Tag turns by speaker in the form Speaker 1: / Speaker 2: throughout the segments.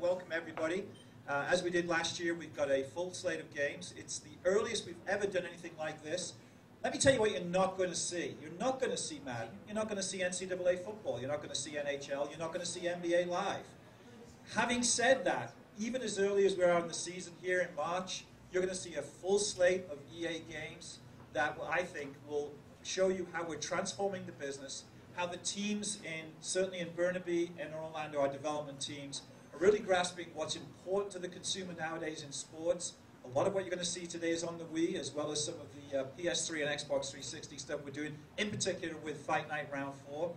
Speaker 1: welcome everybody. As we did last year, we've got a full slate of games. It's the earliest we've ever done anything like this. Let me tell you what you're not going to see. You're not going to see Madden. You're not going to see NCAA football. You're not going to see NHL. You're not going to see NBA Live. Having said that, even as early as we are in the season here in March, you're going to see a full slate of EA games that I think will show you how we're transforming the business, how the teams certainly in Burnaby and Orlando, our development teams, are really grasping what's important to the consumer nowadays in sports. A lot of what you're going to see today is on the Wii, as well as some of the PS3 and Xbox 360 stuff we're doing, in particular with Fight Night Round 4.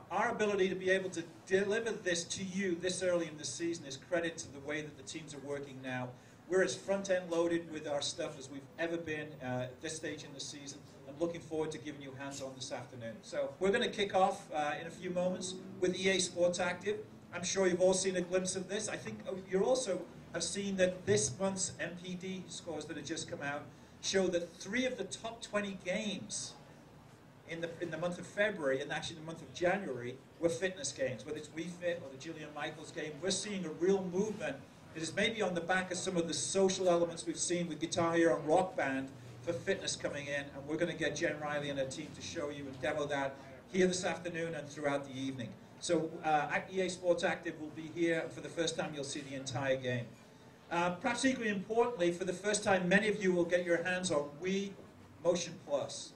Speaker 1: Our ability to be able to deliver this to you this early in the season is credit to the way that the teams are working now. We're as front-end loaded with our stuff as we've ever been at this stage in the season. I'm looking forward to giving you hands-on this afternoon. So we're going to kick off in a few moments with EA Sports Active. I'm sure you've all seen a glimpse of this. I think you also have seen that this month's MPD scores that have just come out show that 3 of the top 20 games in the month of February, and actually the month of January, were fitness games, whether it's Wii Fit or the Jillian Michaels game. We're seeing a real movement. It is maybe on the back of some of the social elements we've seen with Guitar Hero and Rock Band for fitness coming in, and we're going to get Jen Riley and her team to show you and demo that here this afternoon and throughout the evening. So EA Sports Active will be here, and for the first time you'll see the entire game. Perhaps equally importantly, for the first time many of you will get your hands on Wii Motion Plus.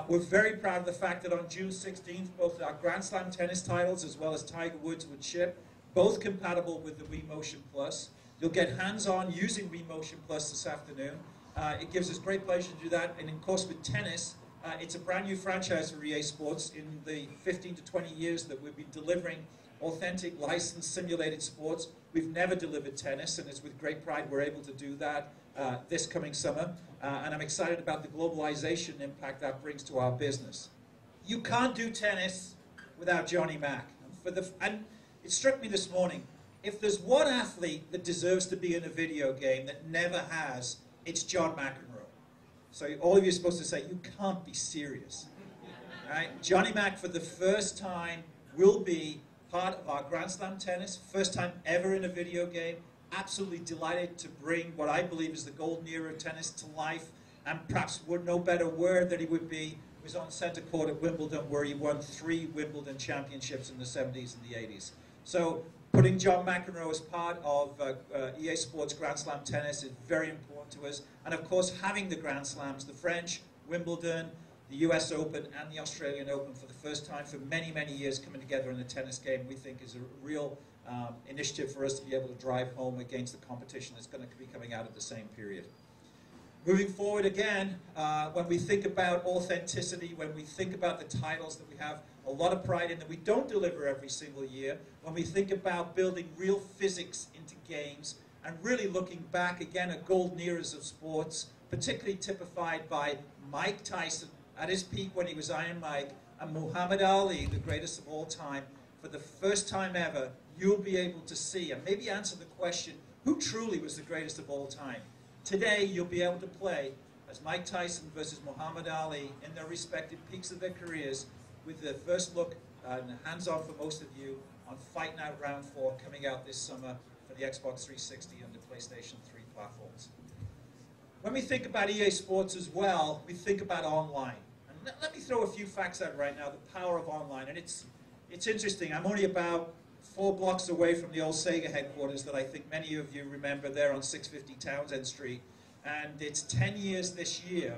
Speaker 1: We're very proud of the fact that on June 16th, both our Grand Slam tennis titles as well as Tiger Woods would ship, both compatible with the Wii Motion Plus. You'll get hands-on using Wii Motion Plus this afternoon. It gives us great pleasure to do that, and of course with tennis, it's a brand new franchise for EA Sports. In the 15 to 20 years that we've been delivering authentic, licensed, simulated sports, we've never delivered tennis, and it's with great pride we're able to do that this coming summer. And I'm excited about the globalization impact that brings to our business. You can't do tennis without Johnny Mac. And it struck me this morning, if there's one athlete that deserves to be in a video game that never has, it's John McEnroe. So all of you are supposed to say, you can't be serious. Right? Johnny Mac, for the first time, will be part of our Grand Slam tennis, first time ever in a video game. Absolutely delighted to bring what I believe is the golden era of tennis to life, and perhaps no better word that he would be was on center court at Wimbledon, where he won 3 Wimbledon championships in the 70s and the 80s. So putting John McEnroe as part of EA Sports Grand Slam tennis is very important to us. And of course, having the Grand Slams, the French, Wimbledon, the US Open, and the Australian Open for the first time for many, many years coming together in a tennis game, we think is a real initiative for us to be able to drive home against the competition that's going to be coming out at the same period. Moving forward again, when we think about authenticity, when we think about the titles that we have a lot of pride in that we don't deliver every single year, when we think about building real physics into games and really looking back again at golden eras of sports, particularly typified by Mike Tyson at his peak when he was Iron Mike, and Muhammad Ali, the greatest of all time, for the first time ever, you'll be able to see and maybe answer the question, who truly was the greatest of all time? Today, you'll be able to play as Mike Tyson versus Muhammad Ali in their respective peaks of their careers, with the first look and hands-on for most of you on Fight Night Round 4 coming out this summer for the Xbox 360 and the PlayStation 3 platforms. When we think about EA Sports as well, we think about online. And let me throw a few facts out right now, the power of online. And it's interesting. I'm only about 4 blocks away from the old Sega headquarters that I think many of you remember there on 650 Townsend Street. And it's 10 years this year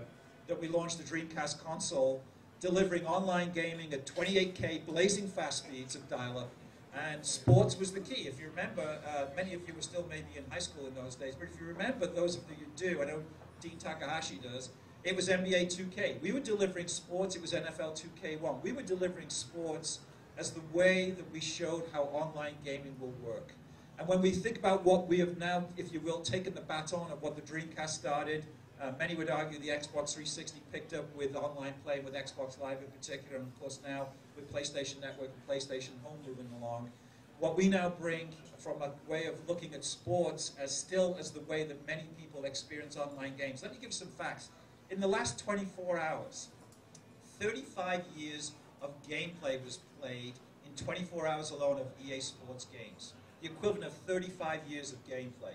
Speaker 1: that we launched the Dreamcast console, delivering online gaming at 28K blazing fast speeds of dial-up. And sports was the key. If you remember, many of you were still maybe in high school in those days, but if you remember, those of you who do, I know Dean Takahashi does, it was NBA 2K. We were delivering sports, it was NFL 2K1. We were delivering sports as the way that we showed how online gaming will work. And when we think about what we have now, if you will, taken the baton of what the Dreamcast started, many would argue the Xbox 360 picked up with online play, with Xbox Live in particular, and of course now with PlayStation Network and PlayStation Home moving along. What we now bring from a way of looking at sports as still as the way that many people experience online games. Let me give some facts. In the last 24 hours, 35 years of gameplay was played in 24 hours alone of EA Sports games. the equivalent of 35 years of gameplay.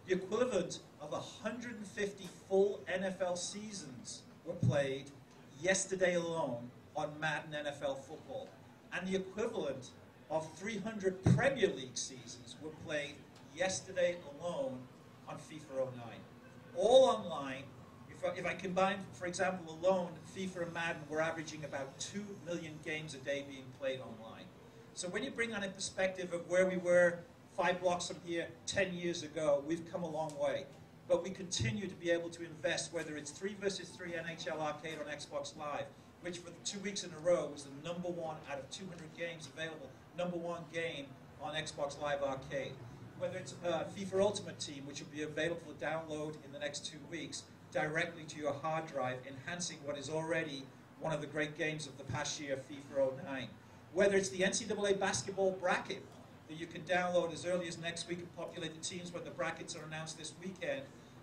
Speaker 1: The equivalent of 150 full NFL seasons were played yesterday alone on Madden NFL Football. And the equivalent of 300 Premier League seasons were played yesterday alone on FIFA 09. All online. If I combine, for example, alone, FIFA and Madden, we're averaging about 2 million games a day being played online. So when you bring on a perspective of where we were 5 blocks from here 10 years ago, we've come a long way. But we continue to be able to invest, whether it's 3 versus 3 NHL Arcade on Xbox Live, which for 2 weeks in a row was the #1 out of 200 games available, #1 game on Xbox Live Arcade. Whether it's FIFA Ultimate Team, which will be available for download in the next 2 weeks, directly to your hard drive, enhancing what is already one of the great games of the past year, FIFA 09. Whether it's the NCAA basketball bracket that you can download as early as next week and populate the teams when the brackets are announced this weekend,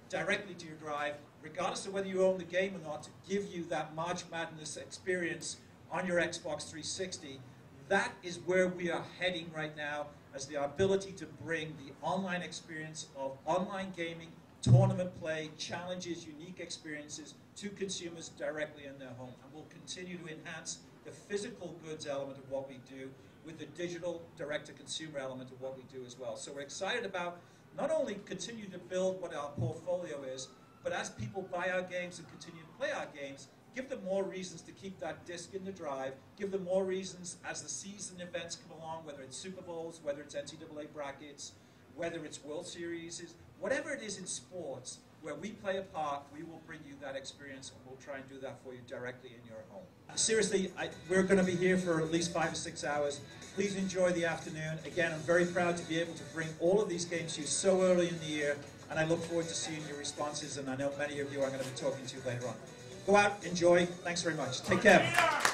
Speaker 1: directly to your drive, regardless of whether you own the game or not, to give you that March Madness experience on your Xbox 360. That is where we are heading right now, as the ability to bring the online experience of online gaming, tournament play, challenges, unique experiences to consumers directly in their home. And we'll continue to enhance the physical goods element of what we do with the digital direct-to-consumer element of what we do as well. So we're excited about not only continue to build what our portfolio is, but as people buy our games and continue to play our games, give them more reasons to keep that disc in the drive, give them more reasons as the season events come along, whether it's Super Bowls, whether it's NCAA brackets, whether it's World Series, whatever it is in sports, where we play a part, we will bring you that experience, and we'll try and do that for you directly in your home. Seriously, we're going to be here for at least 5 or 6 hours. Please enjoy the afternoon. Again, I'm very proud to be able to bring all of these games to you so early in the year, and I look forward to seeing your responses, and I know many of you I'm going to be talking to later on. Go out, enjoy. Thanks very much. Take care.